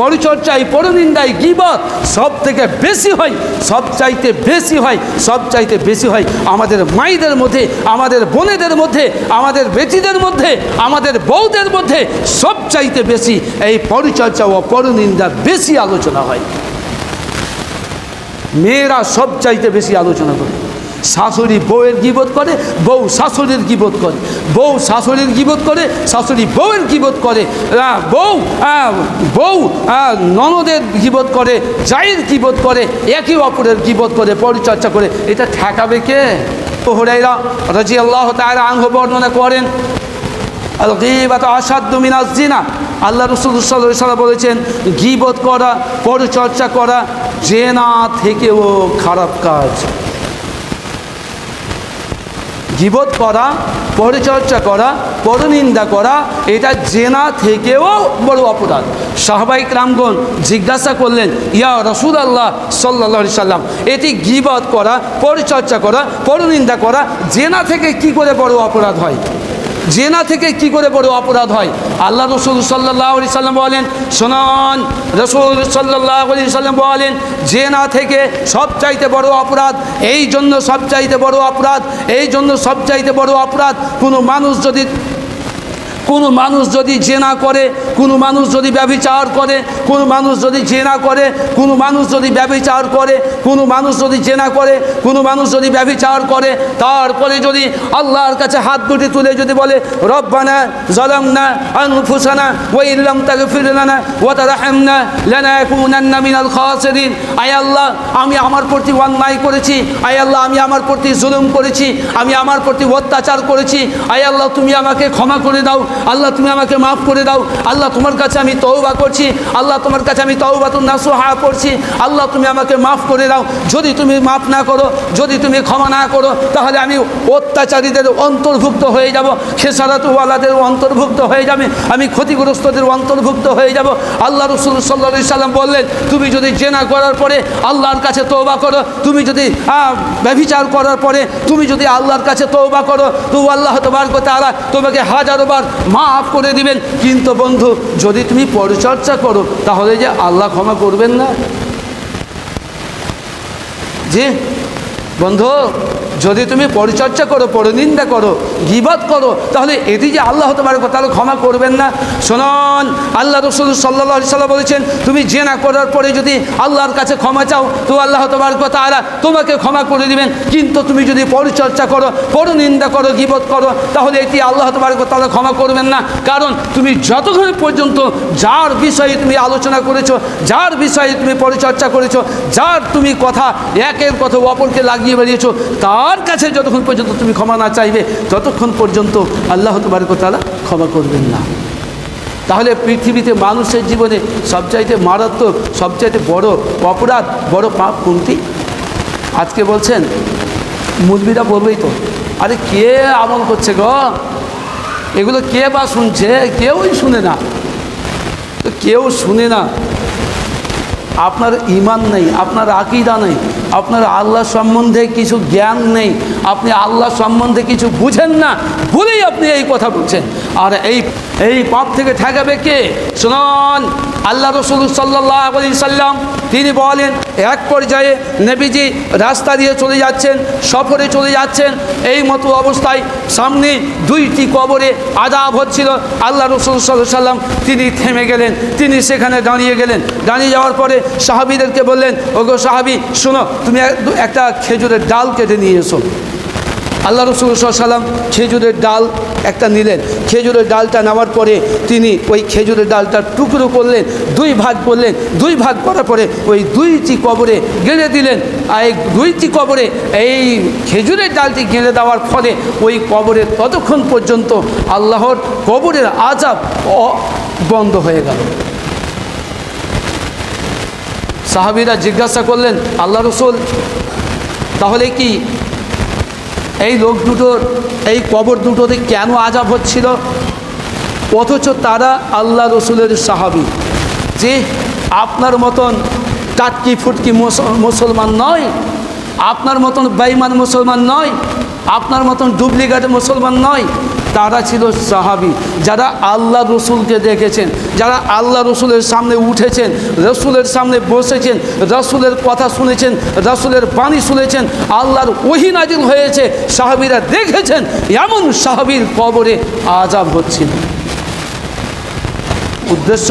পরিচর্যায়, পরনিন্দায়, গীবত সব থেকে বেশি হয়, সবচাইতে বেশি হয় আমাদের মায়েদের মধ্যে, আমাদের বোনেদের মধ্যে, আমাদের বেটিদের মধ্যে, আমাদের বউদের মধ্যে সবচাইতে বেশি এই পরিচর্যা ও পরনিন্দা বেশি আলোচনা হয়। মেয়েরা সবচাইতে বেশি আলোচনা করে। শাশুড়ি বউয়ের গীবত করে, বউ শাশুড়ির গীবত করে, বউ শাশুড়ির গীবত করে, শাশুড়ি বউয়ের গীবত করে, বউ ননদের গীবত করে, জায়ের গীবত করে, একে অপরের গীবত করে, পরিচর্যা করে। এটা ঠেকাবে কে? হুরায়রা রাদিয়াল্লাহু তাআলা আনহু বর্ণনা করেন, আল গীবাতু আশাদ্দু মিনাজ জিনা। আল্লাহ রাসূল সাল্লাল্লাহু আলাইহি ওয়াসাল্লাম বলেছেন, গীবত করা, পরিচর্যা করা জিনা থেকেও খারাপ কাজ। গীবত করা, পরিচর্যা করা, পরনিন্দা করা এটা জেনা থেকেও বড় অপরাধ। সাহাবায়ে কেরামগণ জিজ্ঞাসা করলেন, ইয়া রাসূলুল্লাহ সাল্লাল্লাহু আলাইহি সাল্লাম, এটি গীবত করা, পরিচর্যা করা, পরনিন্দা করা জেনা থেকে কি করে বড় অপরাধ হয়? জেনা থেকে কি করে বড় অপরাধ হয়? আল্লাহ রাসূল সাল্লাল্লাহু আলাইহি সাল্লাম বলেন, শুনুন, রাসূল সাল্লাল্লাহু আলাইহি সাল্লাম বলেন, জেনা থেকে সবচাইতে বড় অপরাধ, এই জন্য সবচাইতে বড় অপরাধ, এই জন্য সবচাইতে বড় অপরাধ, কোনো মানুষ যদি জেনা করে, কোনো মানুষ যদি ব্যভিচার করে, কোনো মানুষ যদি জেনা করে, কোনো মানুষ যদি ব্যভিচার করে, কোনো মানুষ যদি জেনা করে, কোনো মানুষ যদি ব্যভিচার করে, তারপরে যদি আল্লাহর কাছে হাত দুটি তুলে যদি বলে, রব্বানা যালামনা আনফুসানা ওয়া ইল্লাম তাগফির লানা ওয়া তারহামনা লানাকুনান্না মিনাল খাসিরিন। আয় আল্লাহ, আমি আমার প্রতি অন্যায় করেছি, আয় আল্লাহ আমি আমার প্রতি জুলুম করেছি, আমি আমার প্রতি অত্যাচার করেছি, আয় আল্লাহ তুমি আমাকে ক্ষমা করে দাও, আল্লাহ তুমি আমাকে মাফ করে দাও, আল্লাহ তোমার কাছে আমি তওবা করছি, আল্লাহ তোমার কাছে আমি তওবাতুন নাসুহা পড়ছি, আল্লাহ তুমি আমাকে মাফ করে দাও। যদি তুমি মাফ না করো, যদি তুমি ক্ষমা না করো, তাহলে আমি অত্যাচারীদের অন্তর্ভুক্ত হয়ে যাব, খেসারাতওয়ালাদের অন্তর্ভুক্ত হয়ে যাবে, আমি ক্ষতিগ্রস্তদের অন্তর্ভুক্ত হয়ে যাব। আল্লাহ রাসূল সাল্লাল্লাহু আলাইহি সাল্লাম বললেন, তুমি যদি জেনা করার পরে আল্লাহর কাছে তওবা করো, তুমি যদি ব্যভিচার করার পরে তুমি যদি আল্লাহর কাছে তওবা করো, তো আল্লাহ তাবারক ওয়া তাআলা তোমাকে হাজারবার মাফ করে দিবেন। কিন্তু বন্ধু, যদি তুমি পরিচর্যা করো, তাহলে যে আল্লাহ ক্ষমা করবেন না? জি বন্ধু, যদি তুমি পরিচর্যা করো, পরনিন্দা করো, গীবত করো, তাহলে এটি যে আল্লাহ তাবারক ওয়া তাআলা ক্ষমা করবেন না? শুনুন, আল্লাহ রাসূল সাল্লাল্লাহু আলাইহি সাল্লাম বলেছেন, তুমি জেনা করার পরে যদি আল্লাহর কাছে ক্ষমা চাও, তো আল্লাহ তাবারক ওয়া তাআলা তোমাকে ক্ষমা করে দিবেন। কিন্তু তুমি যদি পরিচর্যা করো, পরনিন্দা করো, গীবত করো, তাহলে এটি আল্লাহ তাবারক ওয়া তাআলা ক্ষমা করবেন না। কারণ তুমি যতক্ষণ পর্যন্ত যার বিষয়ে তুমি আলোচনা করেছো, যার বিষয়ে তুমি পরিচর্যা করেছো, যার তুমি কথা একের কথা অপরকে লাগিয়ে বেরিয়েছো, তার কাছে যতক্ষণ পর্যন্ত তুমি ক্ষমা না চাইবে, ততক্ষণ পর্যন্ত আল্লাহ তাবারক ওয়া তাআলা ক্ষমা করবেন না। তাহলে পৃথিবীতে মানুষের জীবনে সবচাইতে মারাত্মক, সবচাইতে বড় অপরাধ, বড় পাপ কোনটি? আজকে বলছেন মুলবিরা বলবেই তো, আরে কে আমল করছে গো, এগুলো কে বা শুনছে? কেউই শুনে না। তো কেউ শুনে না, আপনার ঈমান নেই, আপনার আকীদা নেই, আপনার আল্লাহ সম্বন্ধে কিছু জ্ঞান নেই, আপনি আল্লাহ সম্বন্ধে কিছু বুঝেন না বলেই আপনি এই কথা বলছেন। আর এই পাপ থেকে ঠেকাবে কে? শুনুন, আল্লাহ রাসূল সাল্লাল্লাহু আলাইহি সাল্লাম তিনি বলেন, এক পর্যায়ে নবীজি রাস্তা দিয়ে চলে যাচ্ছেন, সফরে চলে যাচ্ছেন, এই মতো অবস্থায় সামনে দুইটি কবরে আযাব হচ্ছিল। আল্লাহ রাসূল সাল্লাল্লাহু আলাইহি সাল্লাম তিনি থেমে গেলেন, তিনি সেখানে দাঁড়িয়ে গেলেন। দাঁড়িয়ে যাওয়ার পরে সাহাবীদেরকে বললেন, ওগো সাহাবী, শোনো, তুমি একটা খেজুরের ডাল কেটে নিয়ে এসো। আল্লাহ রাসূল সাল্লাল্লাহু আলাইহি সাল্লাম খেজুরের ডাল একটা নিলেন। খেজুরের ডালটা নেওয়ার পরে তিনি ওই খেজুরের ডালটা টুকরো করলেন, দুই ভাগ করলেন। দুই ভাগ করার পরে ওই দুইটি কবরে গেড়ে দিলেন। আর এই দুইটি কবরে এই খেজুরের ডালটি গেড়ে দেওয়ার ফলে ওই কবরে ততক্ষণ পর্যন্ত আল্লাহর কবরের আযাব বন্ধ হয়ে গেল। সাহাবীরা জিজ্ঞাসা করলেন, আল্লাহ রাসূল, তাহলে কি এই লোক দুটোর, এই কবর দুটোতে কেন আযাব হচ্ছিল? অথচ তারা আল্লাহ রসুলের সাহাবী। যে আপনার মতন টাটকি ফুটকি মুসলমান নয়, আপনার মতন বেঈমান মুসলমান নয়, আপনার মতন ডুপ্লিকেট মুসলমান নয়। তারা ছিল সাহাবী, যারা আল্লাহ রসুলকে দেখেছেন, যারা আল্লাহ রসুলের সামনে উঠেছেন, রসুলের সামনে বসেছেন, রসুলের কথা শুনেছেন, রসুলের বাণী শুনেছেন, আল্লাহর ওহী নাজিল হয়েছে, সাহাবীরা দেখেছেন। এমন সাহাবীর কবরে আযাব হচ্ছিল। উদ্দেশ্য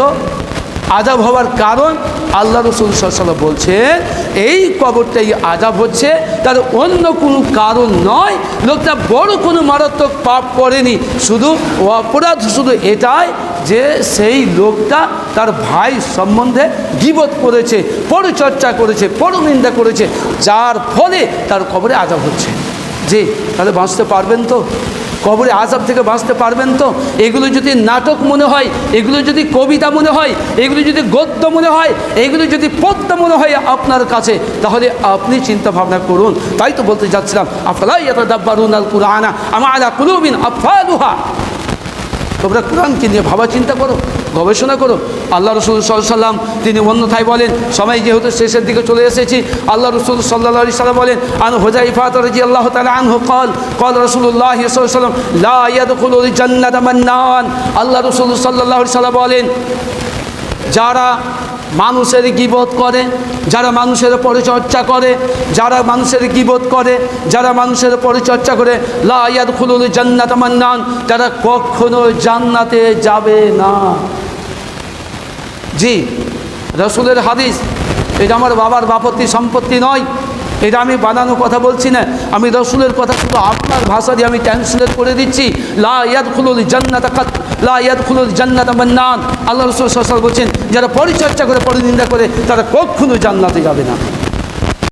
আযাব হওয়ার কারণ আল্লাহ রসুল সাল্লাল্লাহু আলাইহি ওয়াসাল্লাম বলছেন এই কবরটাই আযাব হচ্ছে, তার অন্য কোনো কারণ নয়। লোকটা বড় কোনো মারাত্মক পাপ করেনি, শুধু অপরাধ শুধু এটাই যে সেই লোকটা তার ভাই সম্বন্ধে গীবত করেছে, পরচর্চা করেছে, পরনিন্দা করেছে, যার ফলে তার কবরে আযাব হচ্ছে। জি, তাহলে বাঁচতে পারবেন তো? কবরে আযাব থেকে বাঁচতে পারবেন তো? এগুলো যদি নাটক মনে হয়, এগুলো যদি কবিতা মনে হয়, এগুলো যদি গদ্য মনে হয়, এগুলো যদি পদ্য মনে হয় আপনার কাছে, তাহলে আপনি চিন্তা ভাবনা করুন। তাই তো বলতে যাচ্ছিলাম, আফালা ইয়াতাদাব্বারুনাল কুরআনা আম আলা কুলুবিন আকফালুহা। তোমরা কোরআনকে নিয়ে ভাবা চিন্তা করো, গবেষণা করো। আল্লাহ রসুল সাল্লাল্লাহু আলাইহি ওয়াসাল্লাম তিনি অন্যথায় বলেন, সময় যেহেতু শেষের দিকে চলে এসেছি, আল্লাহ রসুল সাল্লাল্লাহু আলাইহি ওয়াসাল্লাম বলেন, আন হুযায়ফা রাদিয়াল্লাহু তাআলা আনহু قال رسول الله صلى الله عليه وسلم لا يدخل الجنة منان। আল্লাহ রসুল সাল্লাল্লাহু আলাইহি ওয়াসাল্লাম বলেন, যারা মানুষের গীবত করে, যারা মানুষের পরিচর্যা করে, যারা মানুষের গীবত করে, যারা মানুষের পরিচর্যা করে, লা ইয়াদখুলুল জান্নাতা মান্নান, তারা কখনো জান্নাতে যাবে না। জি, রসুলের হাদিস, এটা আমার বাবার বাপত্তি সম্পত্তি নয়, এটা আমি বানানো কথা বলছি না, আমি রসুলের কথা শুধু আপনার ভাষা দিয়ে আমি ট্রান্সলেট করে দিচ্ছি। লা ইয়াদখুলুল জান্নাতা কাত লা ইয়াদখুলুল জান্নাতা মান্নান। আল্লাহ রসুল সাল্লাল্লাহু আলাইহি ওয়াসাল্লাম বলছেন, যারা পরিচর্যা করে, পরনিন্দা করে, তারা কখনো জান্নাতে যাবে না।